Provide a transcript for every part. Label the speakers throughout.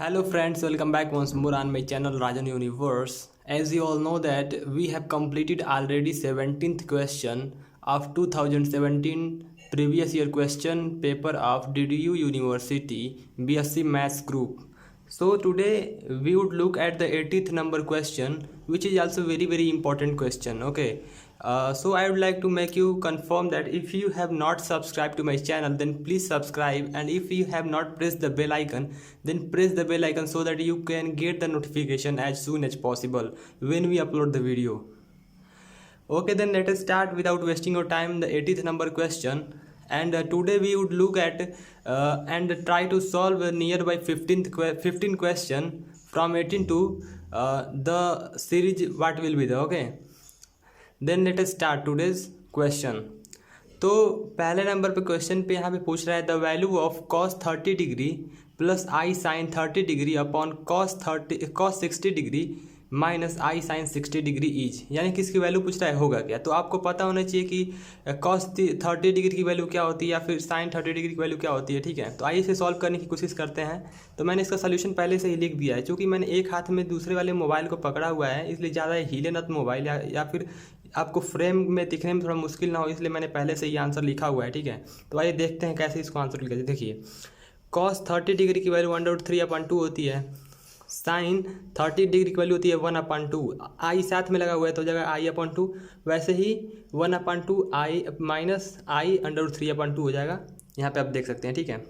Speaker 1: Hello friends, welcome back once more on my channel Rajan Universe. As you all know that we have completed already 17th question of 2017 previous year question paper of DDU University BSc Maths group. So today we would look at the 80th number question, which is also very important question. Okay. So I would like to make you confirm that if you have not subscribed to my channel, then please subscribe, and if you have not pressed the bell icon, then press the bell icon so that you can get the notification as soon as possible when we upload the video. Okay, then let us start without wasting your time the 80th number question. And today we would look at and try to solve a nearby 15 question from 18 to the series what will be the okay. Then let us start today's question. तो पहले number पे question पे यहाँ पे पूछ रहा है the value of cos 30 degree plus i sine 30 degree upon cos 60 degree minus i sine 60 degree is, यानी किसकी वैल्यू पूछ रहा है होगा क्या। तो आपको पता होना चाहिए कि कॉस 30 डिग्री की वैल्यू क्या होती है या फिर साइन 30 डिग्री की वैल्यू क्या होती है। ठीक है, तो आइए इसे सॉल्व करने की कोशिश करते हैं। तो मैंने इसका सोल्यूशन पहले से ही लिख दिया है, क्योंकि मैंने एक हाथ में दूसरे वाले मोबाइल को पकड़ा हुआ है, इसलिए ज़्यादा हिले ना मोबाइल या फिर आपको फ्रेम में दिखने में थोड़ा मुश्किल ना हो, इसलिए मैंने पहले से ही आंसर लिखा हुआ है। ठीक है, तो आइए देखते हैं कैसे इसको आंसर लिखा जाए। देखिए कॉस 30 डिग्री की वैल्यू 1/3/2 होती है, साइन 30 डिग्री की वैल्यू होती है 1/2, आई साथ में लगा हुआ है तो हो जाएगा i/2, वैसे ही 1/2 आई माइनस i√3/2 हो जाएगा। यहाँ पे आप देख सकते हैं। ठीक है,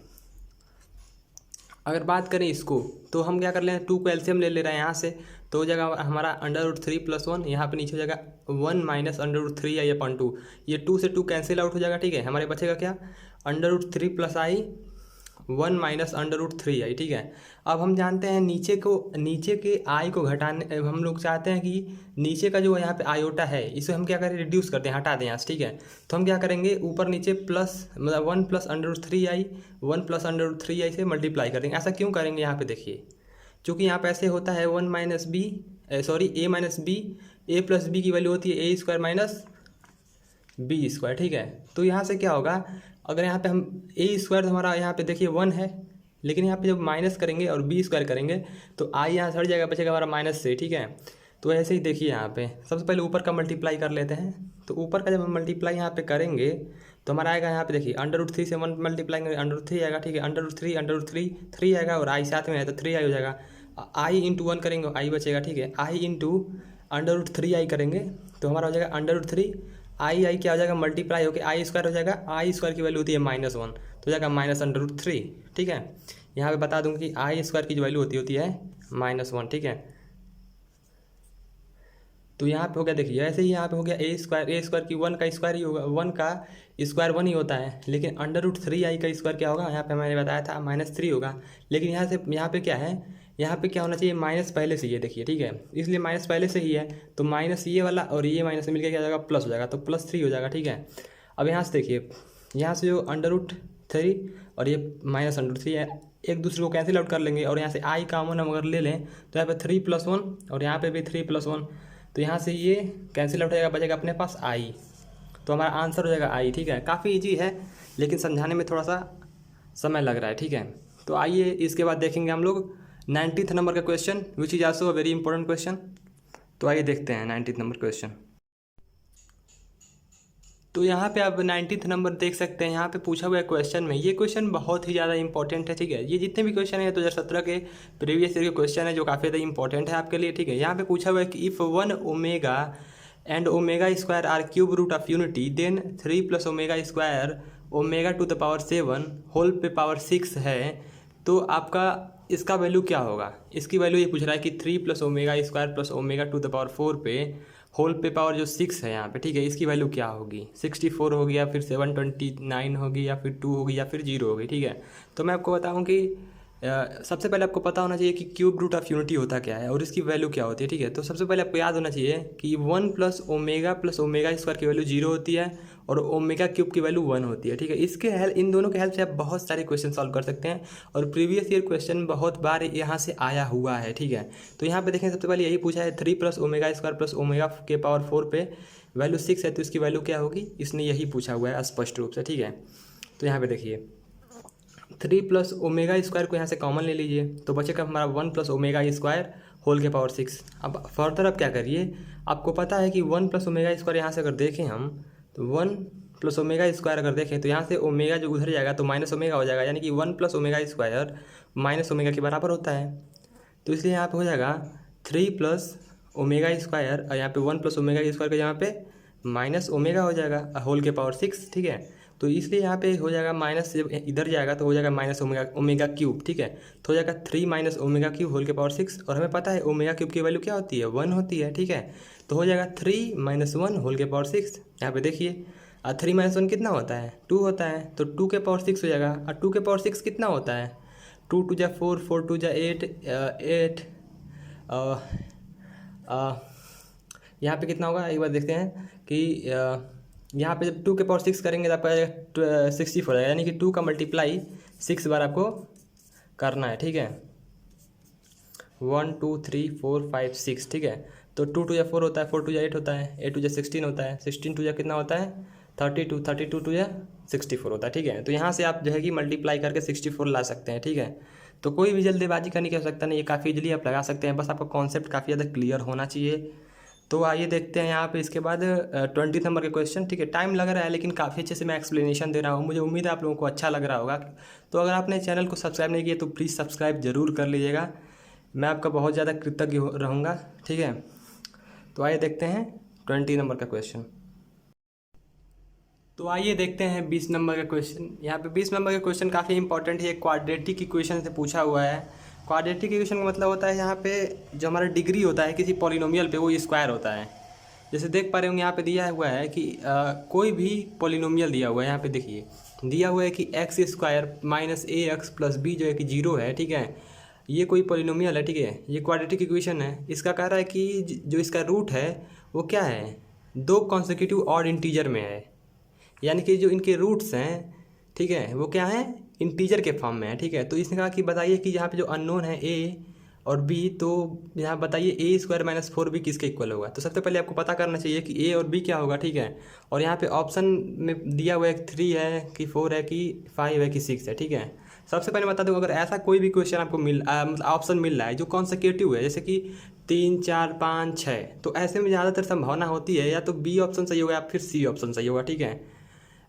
Speaker 1: अगर बात करें इसको तो हम क्या कर ले हैं, 2 को एलसीएम ले रहे हैं यहाँ से, तो हो जाएगा हमारा √3 + 1, यहाँ पे नीचे हो जाएगा 1 माइनस √3i/2, ये 2 से 2 कैंसिल आउट हो जाएगा। ठीक है, हमारे बचेगा क्या, √3 + i 1 माइनस √3i। ठीक है, अब हम जानते हैं नीचे के आई को घटाने, हम लोग चाहते हैं कि नीचे का जो यहाँ पे आयोटा है इसे हम क्या करें, रिड्यूस करते हैं, हटा दें यहाँ से। ठीक है, तो हम क्या करेंगे, ऊपर नीचे प्लस मतलब 1 + √3i 1 + √3i से मल्टीप्लाई कर देंगे। ऐसा क्यों करेंगे, यहाँ पे देखिए, क्योंकि यहाँ पे ऐसे होता है a minus B a plus B की वैल्यू होती है a² - b²। ठीक है, तो यहाँ से क्या होगा, अगर यहाँ पे हम a² तो हमारा यहाँ पे देखिए 1 है, लेकिन यहाँ पे जब माइनस करेंगे और b² करेंगे तो i यहाँ हट जाएगा, बचेगा हमारा माइनस से। ठीक है, तो ऐसे ही देखिए यहाँ पे सबसे पहले ऊपर का मल्टीप्लाई कर लेते हैं। तो ऊपर का जब हम मल्टीप्लाई यहाँ पे करेंगे तो हमारा आएगा, यहाँ पे देखिए √3 से 1 मल्टीप्लाई करेंगे √3 आएगा। ठीक है, √3 3 आएगा और i साथ में है तो 3i हो जाएगा। i × 1 करेंगे i बचेगा। ठीक है, i × √3i करेंगे तो हमारा हो जाएगा √3 आई क्या हो जाएगा, मल्टीप्लाई होकर i² हो जाएगा। i² की वैल्यू होती है -1 तो हो जाएगा -√3। ठीक है, यहाँ पे बता दूँ कि i² की जो वैल्यू होती है -1। ठीक है, तो यहाँ पे हो गया, देखिए ऐसे ही यहाँ पे हो गया a² की 1 का स्क्वायर ही होगा, 1 का स्क्वायर 1 ही होता है, लेकिन √3i का स्क्वायर क्या होगा, यहाँ पे मैंने बताया था -3 होगा। लेकिन यहाँ पे क्या है, यहाँ पे क्या होना चाहिए, माइनस पहले से ही है। देखिए, ठीक है, इसलिए माइनस पहले से ही है तो माइनस ये वाला और ये माइनस मिलकर क्या हो जाएगा, प्लस हो जाएगा, तो +3 हो जाएगा। ठीक है, अब यहाँ से देखिए, यहाँ से जो √3 और ये -√3 है, एक दूसरे को कैंसिल आउट कर लेंगे और यहाँ से i कॉमन हम अगर ले लें तो यहाँ पे 3 + 1 और यहाँ पे भी 3 + 1, तो यहाँ से ये कैंसिल आउट हो जाएगा, बचेगा अपने पास i, तो हमारा आंसर हो जाएगा i। ठीक है, काफ़ी ईजी है लेकिन समझाने में थोड़ा सा समय लग रहा है। ठीक है, तो आइए इसके बाद देखेंगे हम लोग 90th नंबर का question, which is also a very important question. तो आइए देखते हैं 90th नंबर क्वेश्चन। तो यहाँ पे आप 90th नंबर देख सकते हैं, यहाँ पे पूछा हुआ है क्वेश्चन में, ये क्वेश्चन बहुत ही ज़्यादा इंपॉर्टेंट है। ठीक है, ये जितने भी क्वेश्चन है 2017 के प्रीवियस ईयर के क्वेश्चन है जो काफ़ी ज़्यादा इंपॉर्टेंट है आपके लिए। ठीक है, यहाँ पे पूछा हुआ है कि if 1 omega and ω² are cube root of unity, then 3 + ω² ω⁴ whole पे पावर 6 है, तो आपका इसका वैल्यू क्या होगा। इसकी वैल्यू ये पूछ रहा है कि 3 + ω² + ω⁴ पे होल पे पावर जो 6 है यहाँ पे। ठीक है, इसकी वैल्यू क्या होगी, 64 होगी या फिर 729 होगी या फिर 2 होगी या फिर 0 होगी। ठीक है, तो मैं आपको बताऊँ कि सबसे पहले आपको पता होना चाहिए कि क्यूब रूट ऑफ यूनिटी होता क्या है और इसकी वैल्यू क्या होती है। ठीक है, तो सबसे पहले आपको याद होना चाहिए कि 1 + ω + ω² की वैल्यू 0 होती है और ω³ की वैल्यू 1 होती है। ठीक है, इन दोनों के हेल्प से आप बहुत सारे क्वेश्चन सॉल्व कर सकते हैं और प्रीवियस ईयर क्वेश्चन बहुत बार यहाँ से आया हुआ है। ठीक है, तो यहाँ पे देखें, सबसे पहले यही पूछा है 3 + ω² + ω⁴ पे वैल्यू 6 है, तो इसकी वैल्यू क्या होगी, इसने यही पूछा हुआ है स्पष्ट रूप से। ठीक है, तो यहाँ पे देखिए 3 प्लस ओमेगा स्क्वायर को यहाँ से कॉमन ले लीजिए, तो बचेगा हमारा 1 प्लस ओमेगा स्क्वायर होल के पावर 6। अब फर्दर अब क्या करिए, आपको पता है कि 1 प्लस ओमेगा स्क्वायर यहाँ से अगर देखें हम, तो 1 प्लस ओमेगा स्क्वायर अगर देखें तो यहाँ से ओमेगा जो उधर जाएगा तो माइनस ओमेगा हो जाएगा, यानी कि 1 plus omega square minus omega के बराबर होता है। तो इसलिए यहाँ पे हो जाएगा 3 प्लस ओमेगा स्क्वायर, और यहाँ पे 1 प्लस ओमेगा स्क्वायर का यहाँ पे माइनस ओमेगा हो जाएगा होल के पावर 6, ठीक है। तो इसलिए यहाँ पे हो जाएगा माइनस, जब इधर जाएगा तो हो जाएगा माइनस ओमेगा क्यूब, ठीक है। तो हो जाएगा 3 माइनस ओमेगा क्यूब होल के पावर 6, और हमें पता है ओमेगा क्यूब की वैल्यू क्या होती है, 1 होती है, ठीक है। तो हो जाएगा 3 माइनस 1 होल के पावर 6। यहाँ पे देखिए 3 माइनस 1 कितना होता है, 2 होता है, तो 2 के पावर 6 हो जाएगा। और 2 के पावर 6 कितना होता है, 2 टू जा 4, 4 टू जा 8, 8 यहाँ पे कितना होगा एक बार देखते हैं कि यहाँ पे जब 2 के पावर 6 करेंगे तो आपका 64 आएगा, यानी कि 2 का मल्टीप्लाई 6 बार आपको करना है, ठीक है। 1 2 3 4 5 6, ठीक है। तो 2 टू जा 4 होता है, 4 टू जा 8 होता है, 8 टू जा 16 होता है, 16 टू जा कितना होता है 32, 32 टू जा 64 होता है, ठीक है। तो यहाँ से आप जो है कि मल्टीप्लाई करके 64 ला सकते हैं, ठीक है। तो कोई भी जल्दबाजी करने की आवश्यकता नहीं, ये काफ़ी इजीली आप लगा सकते हैं, बस आपका कॉन्सेप्ट काफ़ी ज़्यादा क्लियर होना चाहिए। तो आइए देखते हैं यहाँ पे इसके बाद 20 नंबर के क्वेश्चन, ठीक है। टाइम लग रहा है लेकिन काफ़ी अच्छे से मैं एक्सप्लेनेशन दे रहा हूँ, मुझे उम्मीद है आप लोगों को अच्छा लग रहा होगा। तो अगर आपने चैनल को सब्सक्राइब नहीं किया तो प्लीज़ सब्सक्राइब जरूर कर लीजिएगा, मैं आपका बहुत ज़्यादा कृतज्ञ रहूँगा, ठीक है। तो आइए देखते हैं 20 नंबर का क्वेश्चन। तो आइए देखते हैं 20 नंबर का क्वेश्चन। यहाँ पे 20 नंबर का क्वेश्चन काफ़ी इंपॉर्टेंट है, क्वाड्रेटिक इक्वेशन से पूछा हुआ है। क्वाड्रेटिक इक्वेशन का मतलब होता है यहाँ पे जो हमारा डिग्री होता है किसी पॉलिनोमियल पे वो स्क्वायर होता है। जैसे देख पा रहे होंगे यहाँ पे दिया हुआ है कि कोई भी पॉलिनोमियल दिया हुआ है, यहाँ पे देखिए दिया हुआ है कि एक्स स्क्वायर माइनस ए एक्स प्लस बी जो है कि 0 है, ठीक है। ये कोई पॉलिनोमियल है, ठीक है, ये क्वाड्रेटिक इक्वेशन है। इसका कह रहा है कि जो इसका रूट है वो क्या है, 2 कॉन्सेक्यूटिव ऑड इंटीजर में है, यानी कि जो इनके रूट्स हैं, ठीक है, वो क्या है इंटीजर के फॉर्म में है, ठीक है। तो इसने कहा कि बताइए कि यहाँ पे जो अननोन है ए और बी, तो यहाँ बताइए ए स्क्वायर माइनस 4b किसके इक्वल होगा। तो सबसे पहले आपको पता करना चाहिए कि ए और बी क्या होगा, ठीक है। और यहाँ पे ऑप्शन में दिया हुआ है 3 है कि 4 है कि 5 है कि 6 है, ठीक है। सबसे पहले बता दूँ, अगर ऐसा कोई भी क्वेश्चन आपको मतलब ऑप्शन मिल रहा है जो कॉन्सेक्यूटिव है, जैसे कि 3 4 5 6, तो ऐसे में ज़्यादातर संभावना होती है या तो बी ऑप्शन सही होगा या फिर सी ऑप्शन सही होगा, ठीक है।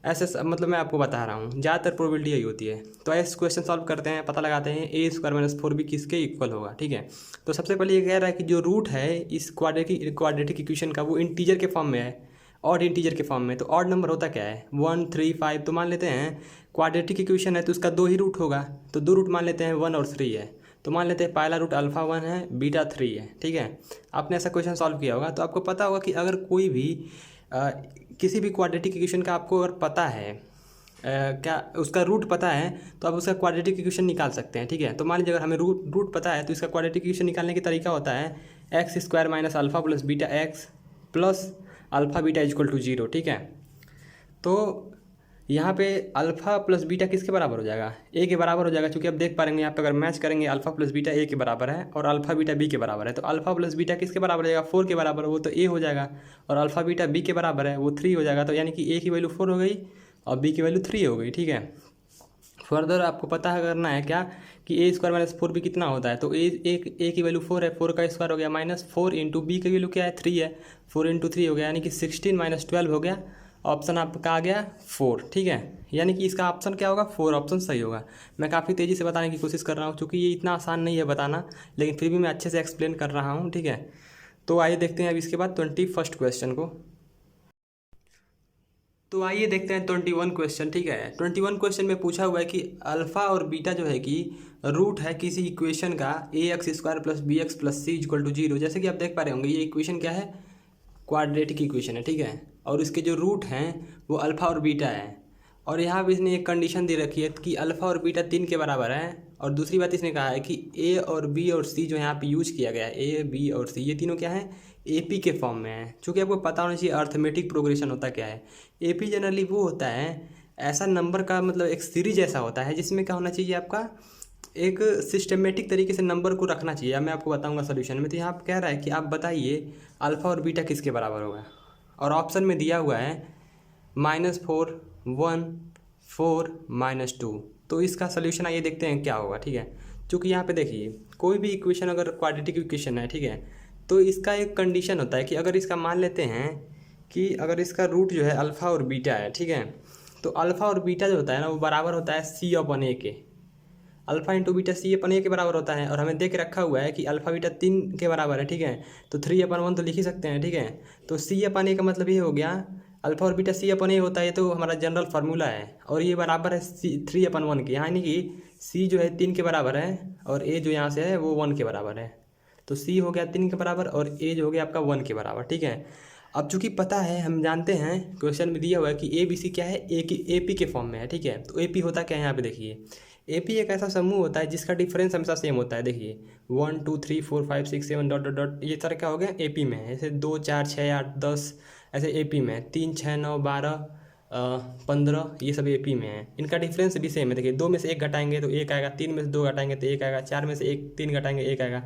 Speaker 1: ऐसे मतलब मैं आपको बता रहा हूँ, ज़्यादातर प्रोबेबिलिटी यही होती है। तो ऐसे क्वेश्चन सॉल्व करते हैं, पता लगाते हैं ए स्क्वायर माइनस 4b किसके इक्वल होगा, ठीक है। तो सबसे पहले ये कह रहा है कि जो रूट है इस क्वाड्रेटिक इक्वेशन का वो इंटीजर के फॉर्म में है, ऑड इंटीजर के फॉर्म में। तो ऑड नंबर होता क्या है 1 3 5, तो मान लेते हैं क्वाड्रेटिक इक्वेशन है तो उसका 2 ही रूट होगा, तो 2 रूट मान लेते हैं 1 और 3 है। तो मान लेते हैं पहला रूट अल्फ़ा 1 है, बीटा 3 है, ठीक है। आपने ऐसा क्वेश्चन सॉल्व किया होगा तो आपको पता होगा कि अगर कोई भी किसी भी क्वाड्रेटिक इक्वेशन का आपको अगर पता है क्या उसका रूट पता है तो आप उसका क्वाड्रेटिक इक्वेशन निकाल सकते हैं, ठीक है। तो मान लीजिए अगर हमें रूट पता है तो इसका क्वाड्रेटिक इक्वेशन निकालने की तरीका होता है x square minus alpha plus beta x plus alpha beta equal to 0, ठीक है। तो यहाँ पे अल्फ़ा प्लस बीटा किसके बराबर हो जाएगा, ए के बराबर हो जाएगा, क्योंकि आप देख पाएंगे यहाँ पे अगर मैच करेंगे अल्फ़ा प्लस बीटा ए के बराबर है और अल्फ़ा बीटा बी के बराबर है। तो अल्फ़ा प्लस बीटा किसके बराबर हो जाएगा 4 के बराबर, वो तो ए हो जाएगा, और अल्फ़ा बीटा बी के बराबर है वो 3 हो जाएगा। तो यानी कि ए की वैल्यू 4 हो गई और बी की वैल्यू 3 हो गई, ठीक है। फर्दर आपको पता है करना है क्या कि ए स्क्वायर माइनस 4b कितना होता है। तो ए की वैल्यू 4 है, 4 का स्क्वायर हो गया माइनस 4 इंटू बी की वैल्यू क्या है 3 है, 4 इंटू 3 हो गया, यानी कि 16 माइनस 12 हो गया। ऑप्शन आपका आ गया 4, ठीक है। यानी कि इसका ऑप्शन क्या होगा 4 ऑप्शन सही होगा। मैं काफ़ी तेज़ी से बताने की कोशिश कर रहा हूँ क्योंकि ये इतना आसान नहीं है बताना, लेकिन फिर भी मैं अच्छे से एक्सप्लेन कर रहा हूँ, ठीक है। तो आइए देखते हैं अब इसके बाद 21 क्वेश्चन को। तो आइए देखते हैं 21 क्वेश्चन, ठीक है। 21 क्वेश्चन में पूछा हुआ है कि अल्फ़ा और बीटा जो है कि रूट है किसी इक्वेशन का A X square plus B X plus C equal to 0। जैसे कि आप देख पा रहे होंगे ये इक्वेशन क्या है, क्वाड्रेटिक इक्वेशन है, ठीक है। और इसके जो रूट हैं वो अल्फ़ा और बीटा है, और यहाँ पे इसने एक कंडीशन दे रखी है कि अल्फ़ा और बीटा 3 के बराबर है। और दूसरी बात इसने कहा है कि ए और बी और सी जो यहाँ पे यूज किया गया है, ए बी और सी ये तीनों क्या है एपी के फॉर्म में है। चूँकि आपको पता होना चाहिए अर्थमेटिक प्रोग्रेशन होता क्या है। एपी जनरली वो होता है ऐसा नंबर का मतलब एक सीरीज ऐसा होता है जिसमें क्या होना चाहिए आपका एक सिस्टमेटिक तरीके से नंबर को रखना चाहिए। अब मैं आपको बताऊंगा सोल्यूशन में। तो यहाँ पर कह रहा है कि आप बताइए अल्फ़ा और बीटा किसके बराबर होगा, और ऑप्शन में दिया हुआ है -4 1 4 -2, तो इसका सोल्यूशन आइए देखते हैं क्या होगा, ठीक है। क्योंकि यहाँ पे देखिए कोई भी इक्वेशन अगर क्वाड्रेटिक इक्वेशन है, ठीक है, तो इसका एक कंडीशन होता है कि अगर इसका मान लेते हैं कि अगर इसका रूट जो है अल्फ़ा और बीटा है, ठीक है, तो अल्फ़ा और बीटा जो होता है ना वो बराबर होता है सी अपन ए के। अल्फ़ा इंटू बीटा सी अपन ए के बराबर होता है, और हमें देख रखा हुआ है कि अल्फ़ा बीटा 3 के बराबर है, ठीक है, तो 3/1 तो लिख ही सकते हैं, ठीक है। तो सी अपन ए का मतलब ये हो गया अल्फ़ा और बीटा सी अपन ए होता है, तो हमारा जनरल फार्मूला है, और ये बराबर है सी 3/1 के, यानी कि सी जो है 3 के बराबर है और ए जो यहाँ से है वो 1 के बराबर है। तो सी हो गया 3 के बराबर और ए जो हो गया आपका 1 के बराबर, ठीक है। अब चूंकि पता है, हम जानते हैं क्वेश्चन में दिया हुआ है कि ए बी सी क्या है, ए पी के फॉर्म में है, ठीक है। तो ए पी होता क्या है यहाँ पे देखिए, ए पी एक ऐसा समूह होता है जिसका डिफरेंस हमेशा सेम होता है। देखिए 1 2 3 4 5 6 7 डॉट डॉट डॉट, ये सारा क्या हो गया ए पी में है। ऐसे 2 4 6 8 10 ऐसे ए पी में है, 3 6 9 12 15 ये सब ए पी में है। इनका डिफरेंस भी सेम है। देखिए 2 में से 1 घटाएंगे तो 1 आएगा, 3 में से 2 घटाएंगे तो 1 आएगा, 4 में से 3 घटाएंगे 1 आएगा,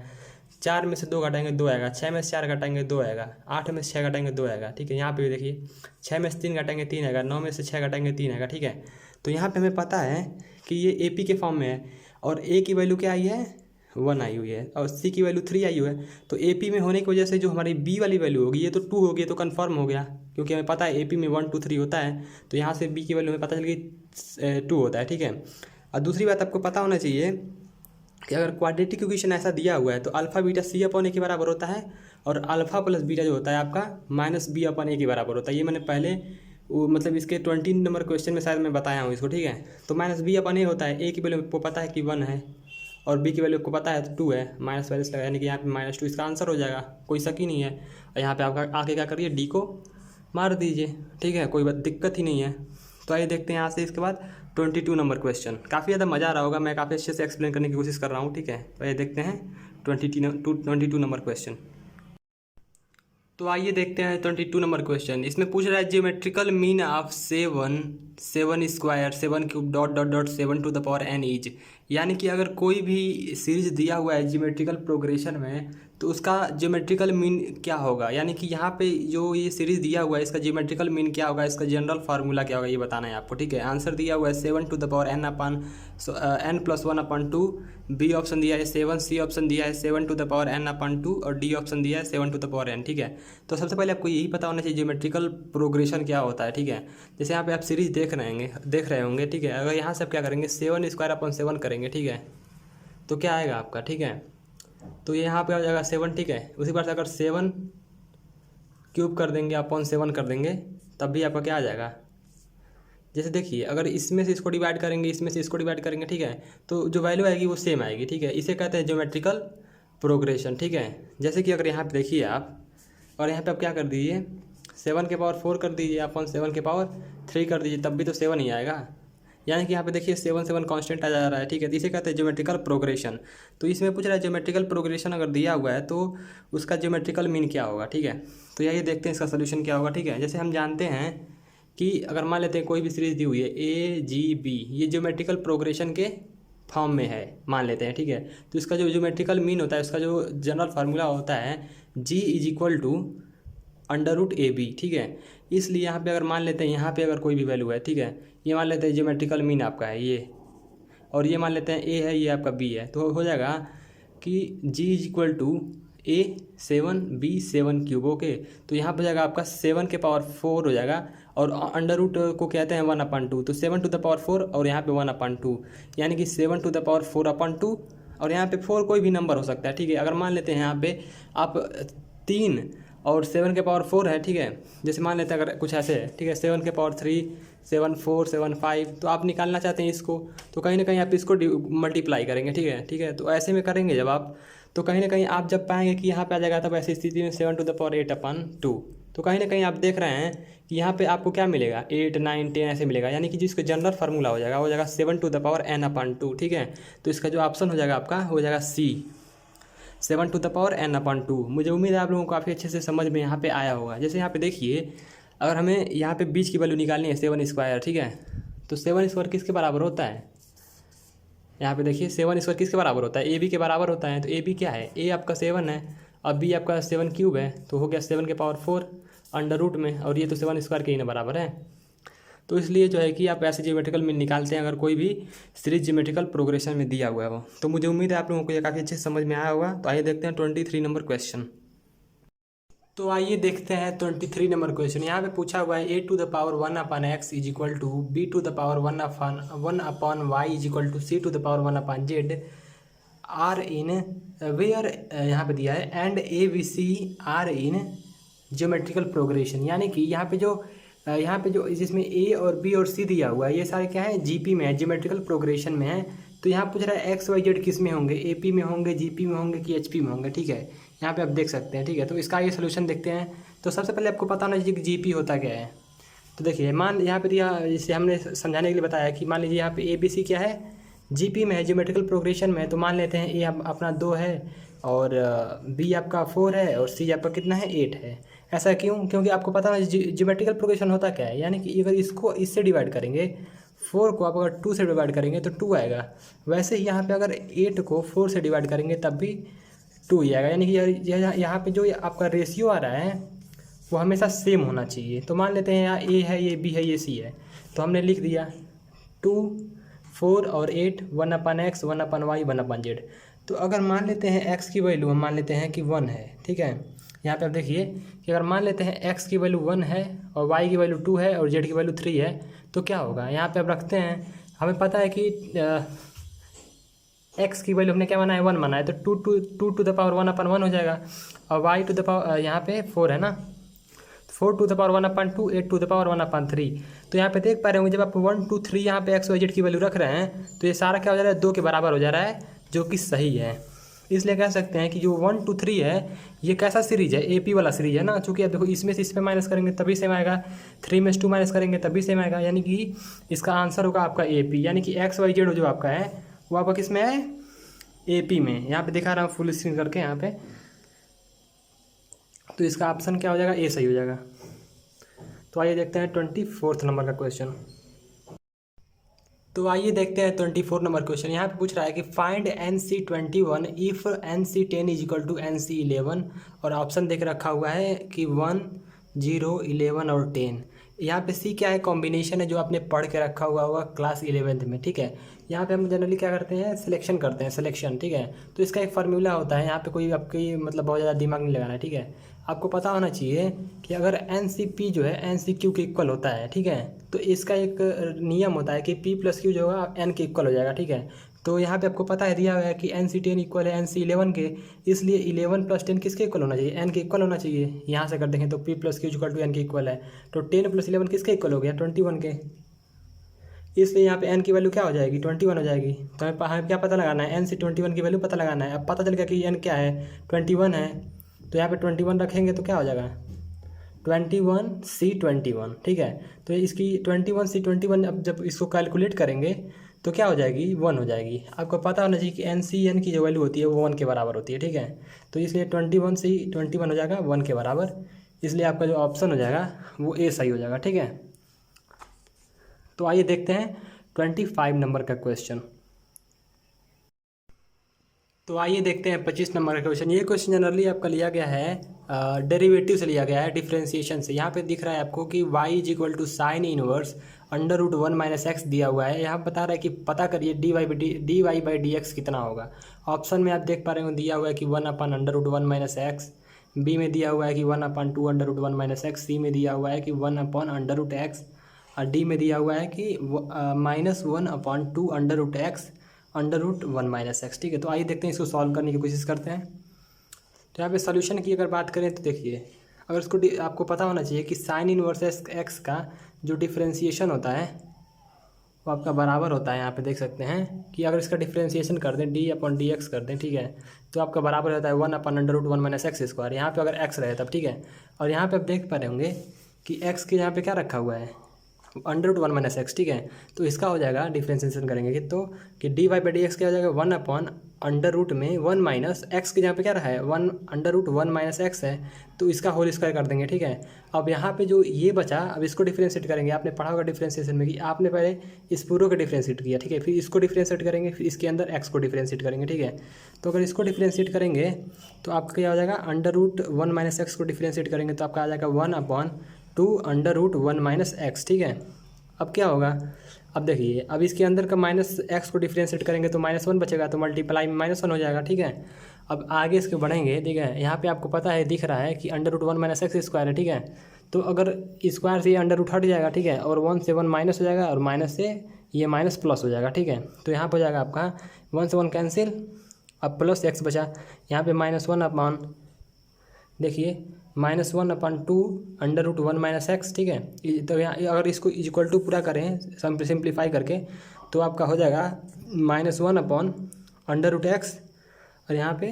Speaker 1: 4 में से 2 घटाएंगे 2 आएगा, 6 में से 4 घटाएंगे 2 आएगा, 8 में से 6 घटाएंगे 2 आएगा, ठीक है। यहाँ पे भी देखिए 6 में से 3 घटाएंगे 3 आएगा, 9 में से 6 घटाएंगे 3 आएगा, ठीक है। तो यहाँ पे हमें पता है कि ये ए पी के फॉर्म में है, और ए की वैल्यू क्या आई है 1 आई हुई है, और सी की वैल्यू 3 आई हुई है। तो ए पी में होने की वजह से जो हमारी बी वाली वैल्यू होगी ये तो 2 होगी, तो कन्फर्म हो गया, क्योंकि हमें पता है ए पी में 1 2 3 होता है। तो यहाँ से बी की वैल्यू हमें पता चल गई 2 होता है, ठीक है। और दूसरी बात आपको पता होना चाहिए कि अगर क्वाड्रेटिक इक्वेशन ऐसा दिया हुआ है तो अल्फ़ा बीटा सी अपन ए के बराबर होता है, और अल्फ़ा प्लस बीटा जो होता है आपका माइनस बी अपन ए के बराबर होता है। ये मैंने पहले मतलब इसके 20 नंबर क्वेश्चन में शायद मैं बताया हूँ इसको, ठीक है। तो माइनस बी अपन ए होता है, ए की वैल्यू आपको पता है कि 1 है और बी की वैल्यू आपको पता है तो 2 है, माइनस वाइनस लगा, यानी कि यहाँ पे -2 इसका आंसर हो जाएगा, कोई शक ही नहीं है। और यहाँ पे आपका आके क्या करिए डी को मार दीजिए, ठीक है, कोई दिक्कत ही नहीं है। तो आइए देखते हैं यहाँ से इसके बाद 22 नंबर क्वेश्चन। काफ़ी ज़्यादा मज़ा आ रहा होगा, मैं काफ़ी अच्छे से एक्सप्लेन करने की कोशिश कर रहा हूँ, ठीक है। तो आइए देखते हैं 22 नंबर क्वेश्चन। तो आइए देखते हैं 22 नंबर क्वेश्चन। इसमें पूछ रहा है geometrical mean of 7 square 7 cube dot dot dot 7 to the power n is, यानी कि अगर कोई भी सीरीज दिया हुआ है जियोमेट्रिकल प्रोग्रेशन में तो उसका जियोमेट्रिकल मीन क्या होगा। यानी कि यहाँ पे जो ये सीरीज दिया हुआ है इसका जियोमेट्रिकल मीन क्या होगा, इसका जनरल फार्मूला क्या होगा, ये बताना है आपको, ठीक है। आंसर दिया हुआ है 7 to the power n+1/2, B option दिया है 7, सी ऑप्शन दिया है 7 टू द पावर n/2 और डी ऑप्शन दिया है 7 टू द पावर n, ठीक है। तो सबसे पहले आपको यही पता होना चाहिए जियोमेट्रिकल प्रोग्रेशन क्या होता है, ठीक है। जैसे यहाँ पे आप सीरीज देख रहे होंगे, ठीक है। अगर यहाँ से आप क्या करेंगे 7² करेंगे, ठीक है, तो क्या आएगा आपका, ठीक है। तो ये यहाँ पे आ जाएगा 7, ठीक है। उसी बार से अगर 7 क्यूब कर देंगे अपॉन 7 कर देंगे तब भी आपका क्या आ जाएगा। जैसे देखिए अगर इसमें से इसको डिवाइड करेंगे, इसमें से इसको डिवाइड करेंगे, ठीक है, तो जो वैल्यू आएगी वो सेम आएगी, ठीक है। इसे कहते हैं ज्योमेट्रिकल प्रोग्रेशन, ठीक है। जैसे कि अगर यहाँ पे देखिए आप, और यहाँ पे आप क्या कर दीजिए 7 के पावर 4 कर दीजिए अपॉन 7 के पावर 3 कर दीजिए, तब भी तो 7 ही आएगा। यानी कि यहाँ पे देखिए 7 कांस्टेंट आ जा रहा है, ठीक है। तो इसे कहते हैं ज्योमेट्रिकल प्रोग्रेशन। तो इसमें पूछ रहा है ज्योमेट्रिकल प्रोग्रेशन अगर दिया हुआ है तो उसका ज्योमेट्रिकल मीन क्या होगा, ठीक है। तो यही देखते हैं इसका सोल्यूशन क्या होगा, ठीक है। जैसे हम जानते हैं कि अगर मान लेते हैं कोई भी सीरीज दी हुई है AGB, ये ज्योमेट्रिकल प्रोग्रेशन के फॉर्म में है मान लेते हैं, ठीक है। तो इसका जो ज्योमेट्रिकल मीन होता है, उसका जो जनरल फार्मूला होता है G = √AB, ठीक है। इसलिए यहाँ पे अगर मान लेते हैं यहाँ पे अगर कोई भी वैल्यू है, ठीक है, ये मान लेते हैं ज्योमेट्रिकल मीन आपका है ये, और ये मान लेते हैं A है, ये आपका B है, तो हो जाएगा कि G = A7B7 ओके। तो यहाँ पर जाएगा आपका 7 के पावर 4 हो जाएगा, और अंडर रूट को कहते हैं 1/2, तो 7 टू द पावर 4 और यहाँ पे 1/2, यानी कि 7 टू द पावर 4/2, और यहाँ पे 4 कोई भी नंबर हो सकता है, ठीक है। अगर मान लेते हैं यहाँ पे आप 3 और 7 के पावर 4 है, ठीक है। जैसे मान लेते हैं अगर कुछ ऐसे है, ठीक है, 7 के पावर 3 7 4 7 5, तो आप निकालना चाहते हैं इसको, तो कहीं ना कहीं आप इसको मल्टीप्लाई करेंगे, ठीक है, ठीक है। तो ऐसे में करेंगे जब आप, तो कहीं ना कहीं आप जब पाएंगे कि यहाँ पे आ जाएगा, तब ऐसी स्थिति में 7 टू द पावर 8/2, तो कहीं ना कहीं आप देख रहे हैं कि यहाँ पे आपको क्या मिलेगा 8 9 10 ऐसे मिलेगा, यानी कि जिसका जनरल फार्मूला हो जाएगा 7 टू द पावर n/2, ठीक है। तो इसका जो ऑप्शन हो जाएगा आपका हो जाएगा C, 7 to the power n/2। मुझे उम्मीद है आप लोगों को काफ़ी अच्छे से समझ में यहाँ पे आया होगा। जैसे यहाँ पे देखिए अगर हमें यहाँ पे बीच की वैल्यू निकालनी है 7 स्क्वायर, ठीक है, तो 7 स्क्वायर किसके बराबर होता है, यहाँ पे देखिए 7 स्क्वायर किसके बराबर होता है, AB के बराबर होता है। तो AB क्या है, A आपका 7 है, अब B आपका 7 क्यूब है, तो हो गया 7 के पावर 4 अंडर रूट में, और ये तो 7 स्क्वायर के ही ना बराबर है। तो इसलिए जो है कि आप ऐसे ज्योमेट्रिकल मीन निकालते हैं अगर कोई भी सीरीज ज्योमेट्रिकल प्रोग्रेशन में दिया हुआ है वो। तो मुझे उम्मीद है आप लोगों को ये काफ़ी अच्छे से समझ में आया होगा। तो आइए देखते हैं 23 नंबर क्वेश्चन। तो आइए देखते हैं 23 नंबर क्वेश्चन। यहाँ पे पूछा हुआ है a⁴ 1/x is equal to b⁴ 1/y is equal to c⁴ are in where, यहाँ पे दिया है and A B C are in geometrical progression. यानी कि यहाँ पे जो जिसमें ए और बी और सी दिया हुआ है ये सारे क्या है, जीपी में है, ज्योमेट्रिकल प्रोग्रेशन में है। तो यहाँ पूछ रहा है एक्स वाई जेड किस में होंगे, एपी में होंगे, जीपी में होंगे कि एचपी में होंगे। ठीक है, यहाँ पे आप देख सकते हैं। ठीक है, तो इसका ये सोल्यूशन देखते हैं। तो सबसे पहले आपको पता होना चाहिए कि जीपी होता क्या है। तो देखिए मान यहाँ पे दिया, जिसे हमने समझाने के लिए बताया कि मान लीजिए यहाँ पे ए बी सी क्या है, जीपी में है, ज्योमेट्रिकल प्रोग्रेशन में है। तो मान लेते हैं ए अपना 2 है और बी आपका 4 है और सी आपका कितना है 8 है। ऐसा क्यों? क्योंकि आपको पता है ज्योमेट्रिकल प्रोग्रेशन होता क्या है। यानी कि अगर इसको इससे डिवाइड करेंगे, 4 को आप अगर 2 से डिवाइड करेंगे तो 2 आएगा। वैसे ही यहाँ पे अगर 8 को 4 से डिवाइड करेंगे तब भी 2 ही आएगा। यानी कि यहाँ पे जो आपका रेशियो आ रहा है वो हमेशा सेम होना चाहिए। तो मान लेते हैं यहाँ ए है, ये बी है, ये सी है। तो हमने लिख दिया 2, 4 और 8, 1/x, 1/y, 1/z। तो अगर मान लेते हैं x की वैल्यू हम मान लेते हैं कि 1 है। ठीक है, यहाँ पे आप देखिए कि अगर मान लेते हैं x की वैल्यू 1 है और y की वैल्यू 2 है और z की वैल्यू 3 है तो क्या होगा। यहाँ पे आप रखते हैं, हमें पता है कि x की वैल्यू हमने क्या माना है, 1 माना है। तो 2 1/1 हो जाएगा और y यहाँ पे 4 है ना, 4 1/2, 8 1/3। तो यहाँ पे देख पा रहे होंगे जब आप 1 2 3 यहाँ पे एक्स वाई जेड की वैल्यू रख रहे हैं तो ये सारा क्या हो जा रहा है, 2 के बराबर हो जा रहा है, जो कि सही है। इसलिए कह सकते हैं कि जो 1 2 3 है ये कैसा सीरीज है, एपी वाला सीरीज है ना। चूँकि आप देखो इसमें से इस पर माइनस करेंगे तभी सेम आएगा, 3 में से 2 माइनस करेंगे तभी सेम आएगा। यानी कि इसका आंसर होगा आपका एपी। यानी कि एक्स वाई जेड जो आपका है वो आपका किस में है, एपी में। यहाँ पे दिखा रहा हूँ फुल स्क्रीन करके यहाँ पे। तो इसका ऑप्शन क्या हो जाएगा, ए सही हो जाएगा। तो आइए देखते हैं 24 नंबर का क्वेश्चन। तो आइए देखते हैं 24 नंबर क्वेश्चन। यहाँ पे पूछ रहा है कि find NC21 if NC10 is equal to NC11। और ऑप्शन देख रखा हुआ है कि 1 0 11 और 10। यहाँ पे सी क्या है, कॉम्बिनेशन है जो आपने पढ़ के रखा हुआ होगा क्लास 11th में। ठीक है, यहाँ पे हम जनरली क्या करते हैं, सिलेक्शन करते हैं, सिलेक्शन। ठीक है, तो इसका एक फार्मूला होता है। यहाँ पे कोई आपकी मतलब बहुत ज़्यादा दिमाग नहीं लगाना है। ठीक है, आपको पता होना चाहिए कि अगर NCP जो है NCQ के इक्वल होता है। ठीक है, तो इसका एक नियम होता है कि P + Q जो होगा N के इक्वल हो जाएगा। ठीक है, तो यहाँ पे आपको पता है दिया हुआ है कि NC10 इक्वल है NC11 के, इसलिए 11 + 10 किसके इक्वल होना चाहिए, N के इक्वल होना चाहिए। यहाँ से कर देखें तो P + Q = N के इक्वल है, तो 10 + 11 किसके इक्वल हो गया, 21 के। इसलिए यहाँ पे N की वैल्यू क्या हो जाएगी, 21 हो जाएगी। तो हमें क्या पता लगाना है, NC21 की वैल्यू पता लगाना है। अब पता चल गया कि N क्या है, 21 है। तो यहाँ पे 21 रखेंगे तो क्या हो जाएगा, 21C21। ठीक है, तो इसकी 21C21 अब जब इसको कैलकुलेट करेंगे तो क्या हो जाएगी, 1 हो जाएगी। आपको पता होना चाहिए कि NCN की जो वैल्यू होती है वो 1 के बराबर होती है। ठीक है, तो इसलिए 21C21 हो जाएगा 1 के बराबर। इसलिए आपका जो ऑप्शन हो जाएगा वो ए सही हो जाएगा। ठीक है, तो आइए देखते हैं 25 नंबर का क्वेश्चन। तो आइए देखते हैं 25 नंबर का क्वेश्चन। ये क्वेश्चन जनरली आपका लिया गया है डेरिवेटिव से लिया गया है, डिफ्रेंशिएशन से। यहाँ पे दिख रहा है आपको कि y = sin इनवर्स √1 - x दिया हुआ है। यहाँ बता रहा है कि पता करिए dy/dx कितना होगा। ऑप्शन में आप देख पा रहे हो दिया हुआ है कि 1/√1 - x, बी में दिया हुआ है कि 1/2√1 - x, सी में दिया हुआ है कि 1/√x और डी में दिया हुआ है कि -1/2√x √1 - x। ठीक है, तो आइए देखते हैं, इसको सॉल्व करने की कोशिश करते हैं। तो यहाँ पे सॉल्यूशन की अगर बात करें तो देखिए, अगर इसको आपको पता होना चाहिए कि साइन इनवर्स x का जो डिफ्रेंशिएशन होता है वो आपका बराबर होता है। यहाँ पे देख सकते हैं कि अगर इसका डिफ्रेंशिएशन कर दें d/dx कर दें, ठीक है, तो आपका बराबर होता है 1/√1 - x²। यहाँ पे अगर x रहे तब। ठीक है, और यहाँ पे आप देख पा रहे होंगे कि x के यहाँ पे क्या रखा हुआ है, √1 - x। ठीक है, तो इसका हो जाएगा डिफ्रेंशिएशन करेंगे तो कि dy/dx क्या हो जाएगा, 1/√1 - x के जहाँ पे क्या रहा है 1/√1 - x है, तो इसका होल स्क्वायर कर देंगे। ठीक है, अब यहाँ पे जो ये बचा अब इसको डिफ्रेंशिएट करेंगे। आपने पढ़ा होगा डिफ्रेंशिएशन में कि आपने पहले इस पूरे को डिफ्रेंशिएट किया। ठीक है, फिर इसको डिफ्रेंशिएट करेंगे, फिर इसके अंदर x को डिफ्रेंशिएट करेंगे। ठीक है, तो अगर इसको डिफ्रेंशिएट करेंगे तो आपका क्या हो जाएगा, √1 - x को डिफ्रेंशिएट करेंगे तो आपका आ जाएगा 1/2 √1 - x। ठीक है, अब क्या होगा, अब देखिए अब इसके अंदर का माइनस एक्स को डिफ्रेंशिएट करेंगे तो -1 बचेगा, तो मल्टीप्लाई में -1 हो जाएगा, ठीक है। अब आगे इसके बढ़ेंगे, ठीक है। यहाँ पे आपको पता है, दिख रहा है कि √1 - x² है, ठीक है। तो अगर स्क्वायर से ये अंडर हट जाएगा, ठीक है, और 1 से 1 माइनस हो जाएगा, और माइनस से ये माइनस प्लस हो जाएगा, ठीक है। तो यहाँ पर हो जाएगा आपका 1 से 1 कैंसिल, अब प्लस x बचा, यहाँ पे -1 अपॉन, देखिए -1/2 √1 - x, ठीक है। तो यहाँ अगर इसको इक्वल टू पूरा करें सिंप्लीफाई करके तो आपका हो जाएगा -1/√x और यहाँ पे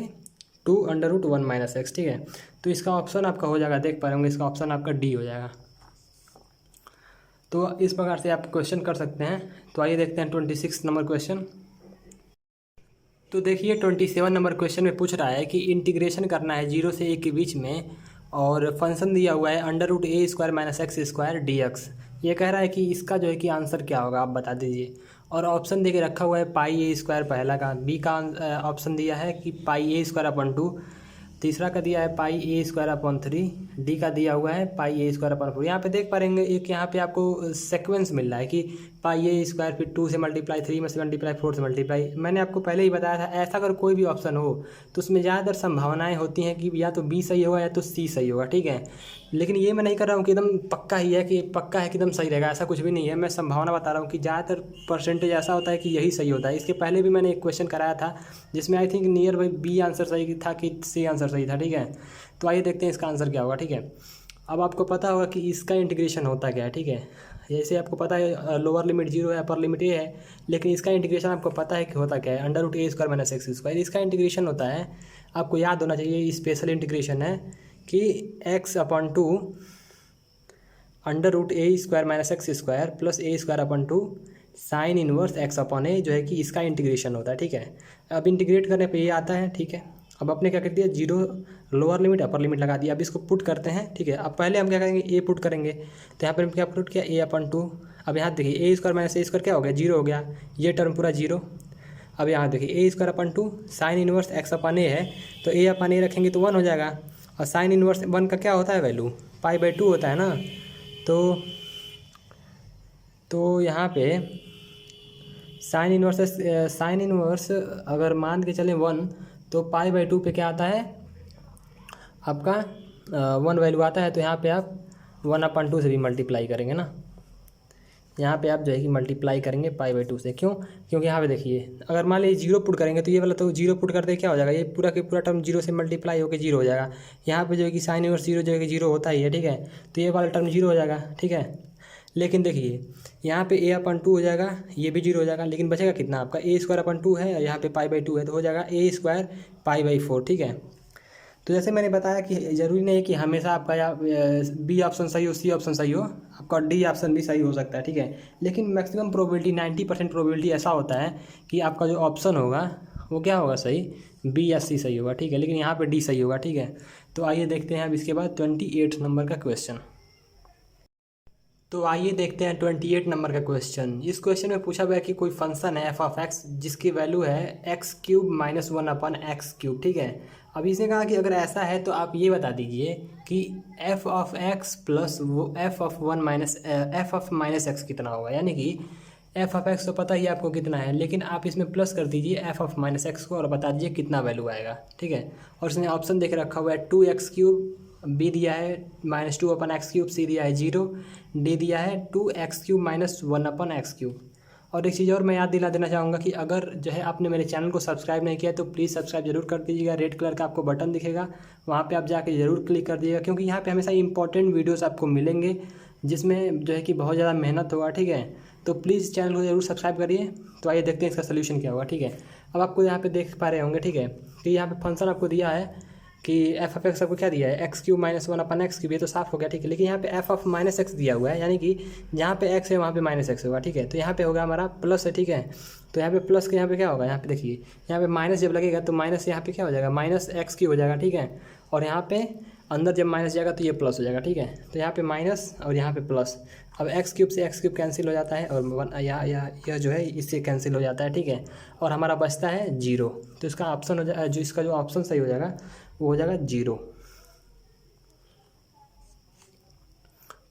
Speaker 1: 2 √1 - x, ठीक है। तो इसका ऑप्शन आपका हो जाएगा, देख पा रहे होंगे, इसका ऑप्शन आपका डी हो जाएगा। तो इस प्रकार से आप क्वेश्चन कर सकते हैं। तो आइए देखते हैं 26 नंबर क्वेश्चन। तो देखिए 27 नंबर क्वेश्चन में पूछ रहा है कि इंटीग्रेशन करना है 0 से 1 के बीच में, और फंक्शन दिया हुआ है √a² - x² dx। ये कह रहा है कि इसका जो है कि आंसर क्या होगा, आप बता दीजिए। और ऑप्शन दे के रखा हुआ है πa² पहला का, बी का ऑप्शन दिया है कि πa²/2, तीसरा का दिया है πa²/3, डी का दिया हुआ है πa²/4। यहाँ पे देख पा रहेंगे एक यहाँ पे आपको सेक्वेंस मिल रहा है कि πa², फिर 2 से मल्टीप्लाई, 3 में से मल्टीप्लाई, 4 से मल्टीप्लाई। मैंने आपको पहले ही बताया था, ऐसा अगर कोई भी ऑप्शन हो तो उसमें ज़्यादातर संभावनाएं होती हैं कि या तो बी सही होगा या तो सी सही होगा, ठीक है। लेकिन ये मैं नहीं कर रहा हूँ कि एकदम पक्का ही है, कि पक्का है कि एकदम सही रहेगा, ऐसा कुछ भी नहीं है। मैं संभावना बता रहा हूँ कि ज़्यादातर परसेंटेज ऐसा होता है कि यही सही होता है। इसके पहले भी मैंने एक क्वेश्चन कराया था जिसमें I think nearby B answer सही था कि सी आंसर सही था, ठीक है। तो आइए देखते हैं इसका आंसर क्या होगा, ठीक है। अब आपको पता होगा कि इसका इंटीग्रेशन होता क्या है, ठीक है। जैसे आपको पता है लोअर लिमिट 0 है, अपर लिमिट ए है, लेकिन इसका इंटीग्रेशन आपको पता है कि होता क्या है, √a² - x²। इसका इंटीग्रेशन होता है, आपको याद होना चाहिए, स्पेशल इंटीग्रेशन है कि x/2 √a² - x² plus a²/2 sine inverse x/a, जो है कि इसका इंटीग्रेशन होता है, ठीक है। अब इंटीग्रेट करने पे ये आता है, ठीक है। अब अपने क्या कर दिया, 0 लोअर लिमिट अपर लिमिट लगा दिया। अब इसको पुट करते हैं, ठीक है। अब पहले हम क्या करेंगे, ए पुट करेंगे, तो यहाँ पर हम क्या पुट किया, a/2। अब यहाँ देखिए a² - a² क्या हो गया, 0 हो गया, ये टर्म पूरा 0। अब यहाँ देखिए a²/2 साइन इनवर्स x/a है, तो a/a रखेंगे तो 1 हो जाएगा, और साइन इनवर्स 1 का क्या होता है वैल्यू, π/2 होता है ना। तो यहाँ पे साइन इनवर्स अगर मान के चलें 1, तो π/2 पे क्या आता है आपका 1 वैल्यू आता है। तो यहाँ पे आप 1/2 से भी मल्टीप्लाई करेंगे ना, यहाँ पे आप जो है कि मल्टीप्लाई करेंगे π/2 से। क्यों, क्योंकि यहाँ पे देखिए अगर मान लीजिए 0 पुट करेंगे तो ये वाला तो 0 पुट करते क्या हो जाएगा, ये पूरा के पूरा टर्म 0 से मल्टीप्लाई होकर 0 हो जाएगा। यहाँ पे जो है कि साइन इनवर्स 0 जो है कि 0 होता ही है, ठीक है। तो ये वाला टर्म 0 हो जाएगा, ठीक है। लेकिन देखिए यहाँ पे a/2 हो जाएगा, ये भी 0 हो जाएगा, लेकिन बचेगा कितना आपका, a² है, यहाँ पे π/2 है, तो हो जाएगा a² π/4, ठीक है। तो जैसे मैंने बताया कि ज़रूरी नहीं है कि हमेशा आपका या बी ऑप्शन सही हो, सी ऑप्शन सही हो, आपका डी ऑप्शन भी सही हो सकता है, ठीक है। लेकिन मैक्सिमम प्रोबेबिलिटी 90% प्रोबेबिलिटी ऐसा होता है कि आपका जो ऑप्शन होगा वो क्या होगा सही, बी या सी सही होगा, ठीक है। लेकिन यहाँ पे डी सही होगा, ठीक है। तो आइए देखते हैं अब इसके बाद 28 नंबर का क्वेश्चन। तो आइए देखते हैं 28 नंबर का क्वेश्चन। इस क्वेश्चन में पूछा गया है कि कोई फंक्शन है f(x) जिसकी वैल्यू है x³ - 1/x³, ठीक है। अब इसने कहा कि अगर ऐसा है तो आप ये बता दीजिए कि f(x) प्लस वो f(-x) कितना होगा, यानी कि f(x) तो पता ही आपको कितना है, लेकिन आप इसमें प्लस कर दीजिए f(-x) को और बता दीजिए कितना वैल्यू आएगा, ठीक है। और इसने ऑप्शन देख रखा हुआ है 2x³, बी दिया है -2/x³, सी दिया है 0, डी दिया है 2x³ - 1/x³। और एक चीज़ और मैं याद दिला देना चाहूँगा कि अगर जो है आपने मेरे चैनल को सब्सक्राइब नहीं किया तो प्लीज़ सब्सक्राइब जरूर कर दीजिएगा। रेड कलर का आपको बटन दिखेगा, वहाँ पे आप जाके ज़रूर क्लिक कर दीजिएगा, क्योंकि यहाँ पे हमेशा इंपॉर्टेंट वीडियोस आपको मिलेंगे जिसमें जो है कि बहुत ज़्यादा मेहनत होगा, ठीक है। तो प्लीज़ चैनल को ज़रूर सब्सक्राइब करिए। तो आइए देखते हैं इसका सोल्यूशन क्या होगा, ठीक है। अब आपको यहाँ पर देख पा रहे होंगे, ठीक है, कि यहाँ पर फंक्शन आपको दिया है कि f(x) आपको क्या दिया है, x³ - 1/x³, ये तो साफ हो गया, ठीक है। लेकिन यहाँ पे f(-x) दिया हुआ है, यानी कि जहाँ पे x है वहाँ पे -x होगा, ठीक है। तो यहाँ पे होगा हमारा प्लस है, ठीक है। तो यहाँ पे प्लस के यहाँ पे क्या होगा, यहाँ पे देखिए यहाँ पे माइनस जब लगेगा तो माइनस यहाँ पे क्या हो जाएगा, -x³ हो जाएगा, ठीक है। और यहाँ पे अंदर जब माइनस जाएगा तो ये प्लस हो जाएगा, ठीक है। तो यहाँ पे माइनस और यहाँ पे प्लस। अब x³ से x³ कैंसिल हो जाता है, और यह जो है इससे कैंसिल हो जाता है, ठीक है। और हमारा बचता है 0। तो इसका ऑप्शन हो जाए, जो इसका जो ऑप्शन सही हो जाएगा वो हो जाएगा 0।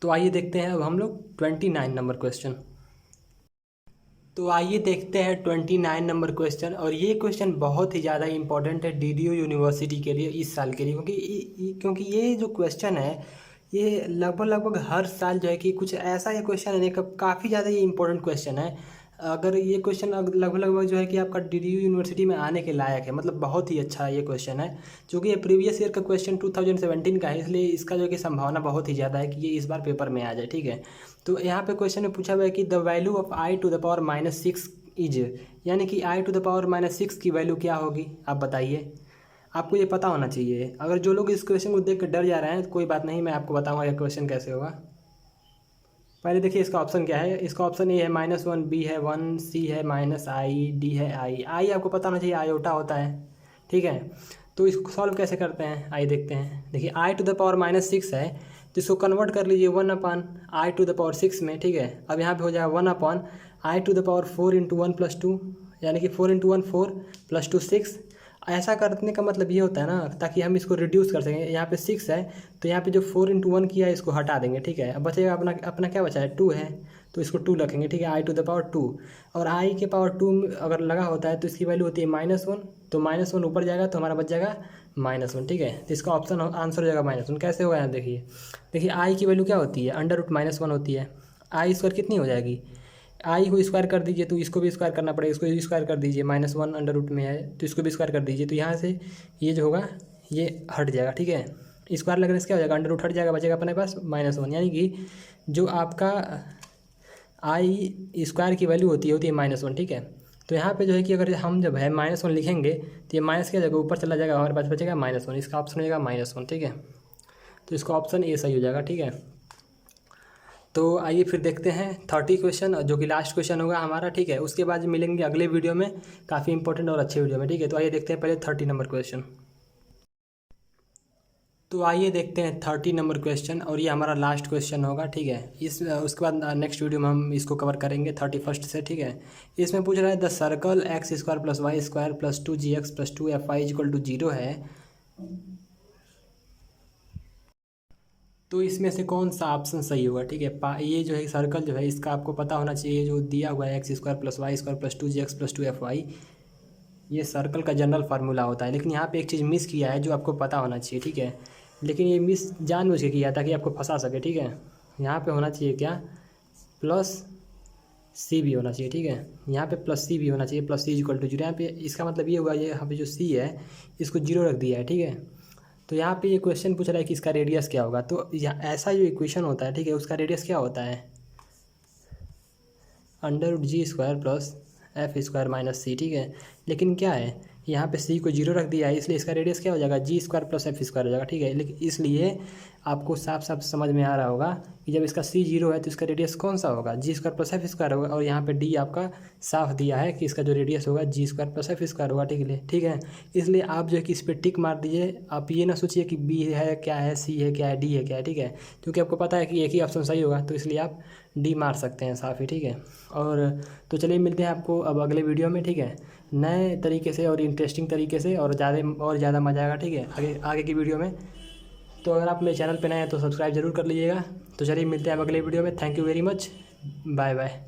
Speaker 1: तो आइए देखते हैं अब हम लोग 29 नंबर क्वेश्चन। तो आइए देखते हैं 29 नंबर क्वेश्चन। और ये क्वेश्चन बहुत ही ज़्यादा इंपॉर्टेंट है DDU यूनिवर्सिटी के लिए इस साल के लिए, क्योंकि ये जो क्वेश्चन है ये लगभग हर साल जो है कि कुछ ऐसा ये क्वेश्चन है, काफ़ी ज़्यादा ये इंपॉर्टेंट क्वेश्चन है। अगर ये क्वेश्चन लगभग जो है कि आपका DDU यूनिवर्सिटी में आने के लायक है, मतलब बहुत ही अच्छा ये क्वेश्चन है। क्योंकि ये प्रीवियस ईयर का क्वेश्चन 2017 का है, इसलिए इसका जो है कि संभावना बहुत ही ज़्यादा है कि ये इस बार पेपर में आ जाए। ठीक है, तो यहाँ पे क्वेश्चन में पूछा हुआ है कि the value of i⁻⁻6 is, यानी कि i⁻⁻6 की वैल्यू क्या होगी, आप बताइए। आपको ये पता होना चाहिए। अगर जो लोग इस क्वेश्चन को देख कर डर जा रहे हैं तो कोई बात नहीं, मैं आपको बताऊंगा ये क्वेश्चन कैसे होगा। पहले देखिए इसका ऑप्शन क्या है। इसका ऑप्शन ए है -1, बी है 1, सी है -i, डी है आई आपको पता होना चाहिए आयोटा होता है। ठीक है, तो इसको सॉल्व कैसे करते हैं आइए देखते हैं। देखिए i⁻⁻6 है तो इसको कन्वर्ट कर लीजिए 1/i⁻6 में। ठीक है, अब यहाँ पे हो जाएगा 1/i⁻4 × 1 + 2, यानी कि 4 × 1 4 + 2 6। ऐसा करने का मतलब ये होता है ना, ताकि हम इसको रिड्यूस कर सकें। यहाँ पे 6 है तो यहाँ पे जो 4 × 1 किया है इसको हटा देंगे। ठीक है, अब बचेगा अपना क्या बचा है 2 है, तो इसको 2 रखेंगे। ठीक है, i⁻2, और i⁻2 अगर लगा होता है तो इसकी वैल्यू होती है -1, तो -1 ऊपर जाएगा तो हमारा बच जाएगा -1। ठीक है, तो इसका ऑप्शन आंसर हो जाएगा -1। कैसे होगा यहाँ देखिए i की वैल्यू क्या होती है, √-1 होती है। i² कितनी हो जाएगी, आई को स्क्वायर कर दीजिए तो इसको भी स्क्वायर करना पड़ेगा, इसको भी स्क्वायर कर दीजिए, -1 अंडर रूट में है तो इसको भी स्क्वायर कर दीजिए, तो यहाँ से ये जो होगा ये हट जाएगा। ठीक है, स्क्वायर लगने से क्या हो जाएगा, अंडर रूट हट जाएगा, बचेगा अपने पास -1। यानी कि जो आपका i² की वैल्यू होती है -1। ठीक है, तो यहाँ पे जो है कि अगर हम जब है -1 लिखेंगे तो ये माइनस क्या जगह ऊपर चला जाएगा, हमारे पास बचेगा -1। इसका ऑप्शन हो जाएगा -1। ठीक है, तो इसका ऑप्शन ए सही हो जाएगा। ठीक है, तो आइए फिर देखते हैं 30 क्वेश्चन, जो कि लास्ट क्वेश्चन होगा हमारा। ठीक है, उसके बाद मिलेंगे अगले वीडियो में काफ़ी इंपॉर्टेंट और अच्छे वीडियो में। ठीक है, तो आइए देखते हैं पहले 30 नंबर क्वेश्चन। तो आइए देखते हैं 30 नंबर क्वेश्चन, और ये हमारा लास्ट क्वेश्चन होगा। ठीक है, उसके बाद नेक्स्ट वीडियो में हम इसको कवर करेंगे 31 से। ठीक है, इसमें पूछ रहा है the circle x² + y² + 2gx + 2fy = 0 है, तो इसमें से कौन सा ऑप्शन सही होगा। ठीक है, ये जो है सर्कल जो है इसका आपको पता होना चाहिए, जो दिया हुआ है x² + y² + 2gx + 2fy, ये सर्कल का जनरल फार्मूला होता है। लेकिन यहाँ पे एक चीज़ मिस किया है जो आपको पता होना चाहिए। ठीक है, लेकिन ये मिस जानबूझ के किया ताकि आपको फंसा सके। ठीक है, यहाँ पे होना चाहिए क्या, +c भी होना चाहिए। ठीक है, यहाँ पे +c भी होना चाहिए, +c = 0। यहाँ पे इसका मतलब ये हुआ, ये यहाँ पे जो c है इसको 0 रख दिया है। ठीक है, तो यहाँ पे ये क्वेश्चन पूछ रहा है कि इसका रेडियस क्या होगा। तो ऐसा जो इक्वेशन होता है, ठीक है, उसका रेडियस क्या होता है, √g² + f² - c। ठीक है, लेकिन क्या है यहाँ पे c को 0 रख दिया है, इसलिए इसका रेडियस क्या हो जाएगा, g² + f² हो जाएगा। ठीक है, लेकिन इसलिए आपको साफ साफ समझ में आ रहा होगा कि जब इसका c 0 है तो इसका रेडियस कौन सा होगा, g² + f² होगा। और यहाँ पे d आपका साफ दिया है कि इसका जो रेडियस होगा g² + f² होगा। ठीक है, इसलिए आप जो है कि इस पर टिक मार दीजिए। आप ये ना सोचिए कि b है क्या है, c है क्या है, d है क्या है। ठीक है, क्योंकि आपको पता है कि एक ही ऑप्शन सही होगा, तो इसलिए आप डी मार सकते हैं साफ ही। ठीक है, और तो चलिए मिलते हैं आपको अब अगले वीडियो में। ठीक है, नए तरीके से और इंटरेस्टिंग तरीके से, और ज़्यादा मज़ा आएगा। ठीक है, आगे की वीडियो में। तो अगर आप मेरे चैनल पे नए हैं तो सब्सक्राइब जरूर कर लीजिएगा। तो चलिए मिलते हैं अब अगले वीडियो में। Thank you very much, bye bye.